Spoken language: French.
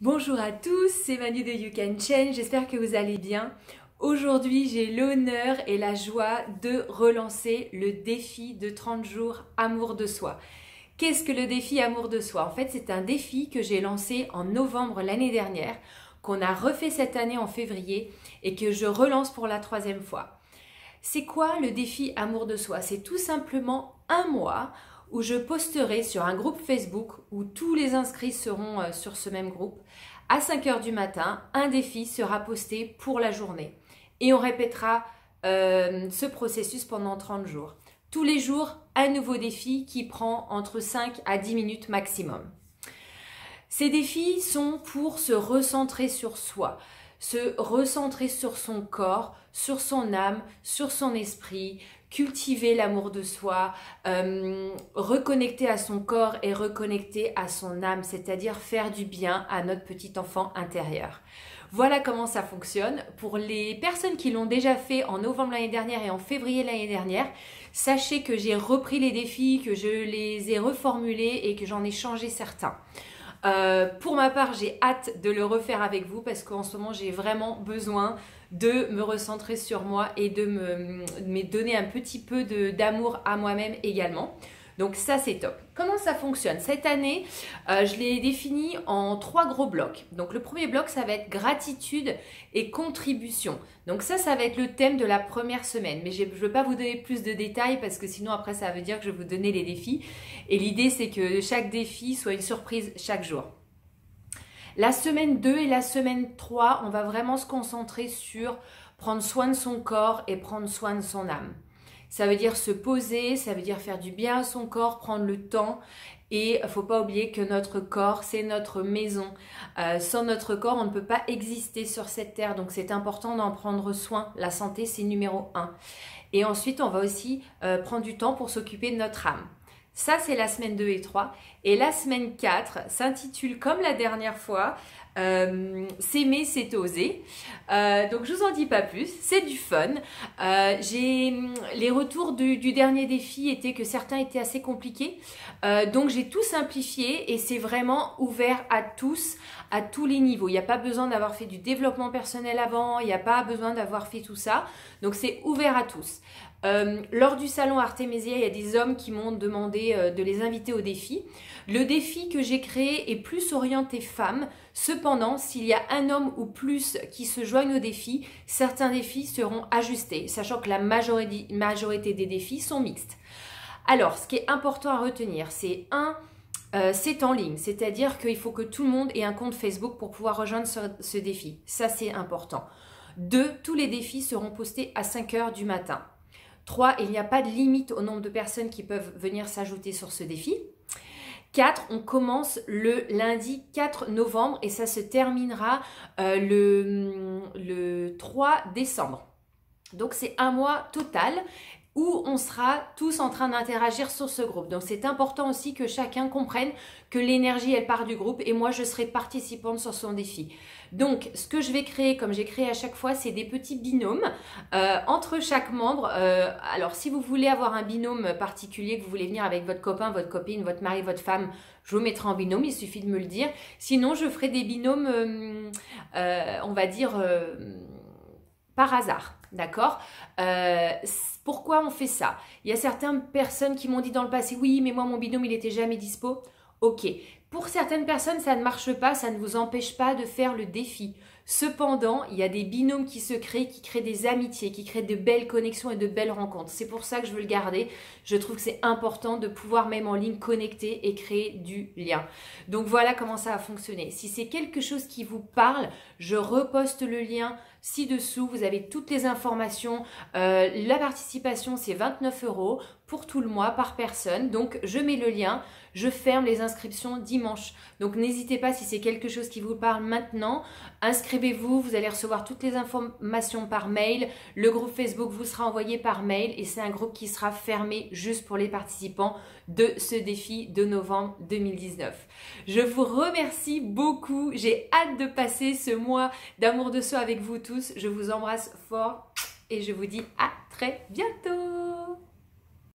Bonjour à tous, c'est Manu de You Can Change, j'espère que vous allez bien. Aujourd'hui, j'ai l'honneur et la joie de relancer le défi de 30 jours amour de soi. Qu'est-ce que le défi amour de soi? En fait, c'est un défi que j'ai lancé en novembre l'année dernière, qu'on a refait cette année en février et que je relance pour la troisième fois. C'est quoi le défi amour de soi? C'est tout simplement un mois où je posterai sur un groupe Facebook où tous les inscrits seront sur ce même groupe. À 5 heures du matin, un défi sera posté pour la journée. Et on répétera ce processus pendant 30 jours. Tous les jours, un nouveau défi qui prend entre 5 à 10 minutes maximum. Ces défis sont pour se recentrer sur soi, se recentrer sur son corps, sur son âme, sur son esprit, cultiver l'amour de soi, reconnecter à son corps et reconnecter à son âme, c'est-à-dire faire du bien à notre petit enfant intérieur. Voilà comment ça fonctionne. Pour les personnes qui l'ont déjà fait en novembre l'année dernière et en février l'année dernière, sachez que j'ai repris les défis, que je les ai reformulés et que j'en ai changé certains. Pour ma part, j'ai hâte de le refaire avec vous parce qu'en ce moment, j'ai vraiment besoin de me recentrer sur moi et de me donner un petit peu d'amour à moi-même également. Donc ça, c'est top. Comment ça fonctionne? Cette année, je l'ai défini en 3 gros blocs. Donc le premier bloc, ça va être gratitude et contribution. Donc ça va être le thème de la première semaine. Mais je ne veux pas vous donner plus de détails parce que sinon après, ça veut dire que je vais vous donner les défis. Et l'idée, c'est que chaque défi soit une surprise chaque jour. La semaine 2 et la semaine 3, on va vraiment se concentrer sur prendre soin de son corps et prendre soin de son âme. Ça veut dire se poser, ça veut dire faire du bien à son corps, prendre le temps. Et il ne faut pas oublier que notre corps, c'est notre maison. Sans notre corps, on ne peut pas exister sur cette terre. Donc c'est important d'en prendre soin. La santé, c'est numéro 1. Et ensuite, on va aussi prendre du temps pour s'occuper de notre âme. Ça, c'est la semaine 2 et 3. Et la semaine 4 s'intitule comme la dernière fois, s'aimer, c'est oser. Donc, je vous en dis pas plus. C'est du fun. Les retours du dernier défi étaient que certains étaient assez compliqués. Donc, j'ai tout simplifié et c'est vraiment ouvert à tous, à tous les niveaux. Il n'y a pas besoin d'avoir fait du développement personnel avant. Il n'y a pas besoin d'avoir fait tout ça. Donc, c'est ouvert à tous. Lors du salon Artémisia, il y a des hommes qui m'ont demandé de les inviter au défi. Le défi que j'ai créé est plus orienté femmes. Cependant, s'il y a un homme ou plus qui se joignent au défi, certains défis seront ajustés, sachant que la majorité des défis sont mixtes. Alors, ce qui est important à retenir, c'est c'est en ligne, c'est-à-dire qu'il faut que tout le monde ait un compte Facebook pour pouvoir rejoindre ce défi. Ça, c'est important. 2, tous les défis seront postés à 5 heures du matin. 3, il n'y a pas de limite au nombre de personnes qui peuvent venir s'ajouter sur ce défi. 4, on commence le lundi 4 novembre et ça se terminera le 3 décembre. Donc c'est un mois total où on sera tous en train d'interagir sur ce groupe. Donc c'est important aussi que chacun comprenne que l'énergie elle part du groupe et moi je serai participante sur son défi. Donc ce que je vais créer, comme j'ai créé à chaque fois, c'est des petits binômes entre chaque membre. Alors si vous voulez avoir un binôme particulier, que vous voulez venir avec votre copain, votre copine, votre mari, votre femme, je vous mettrai en binôme, il suffit de me le dire. Sinon je ferai des binômes, on va dire par hasard, d'accord? Pourquoi on fait ça? Il y a certaines personnes qui m'ont dit dans le passé, oui, mais moi, mon binôme, il n'était jamais dispo. Ok. Pour certaines personnes, ça ne marche pas, ça ne vous empêche pas de faire le défi. Cependant, il y a des binômes qui se créent, qui créent des amitiés, qui créent de belles connexions et de belles rencontres. C'est pour ça que je veux le garder. Je trouve que c'est important de pouvoir même en ligne connecter et créer du lien. Donc voilà comment ça va fonctionner. Si c'est quelque chose qui vous parle, je reposte le lien ci-dessous. Vous avez toutes les informations. La participation, c'est 29 € pour tout le mois par personne. Donc je mets le lien. Je ferme les inscriptions dimanche. Donc n'hésitez pas si c'est quelque chose qui vous parle maintenant. Inscrivez-vous, vous allez recevoir toutes les informations par mail. Le groupe Facebook vous sera envoyé par mail et c'est un groupe qui sera fermé juste pour les participants de ce défi de novembre 2019. Je vous remercie beaucoup. J'ai hâte de passer ce mois d'amour de soi avec vous tous. Je vous embrasse fort et je vous dis à très bientôt.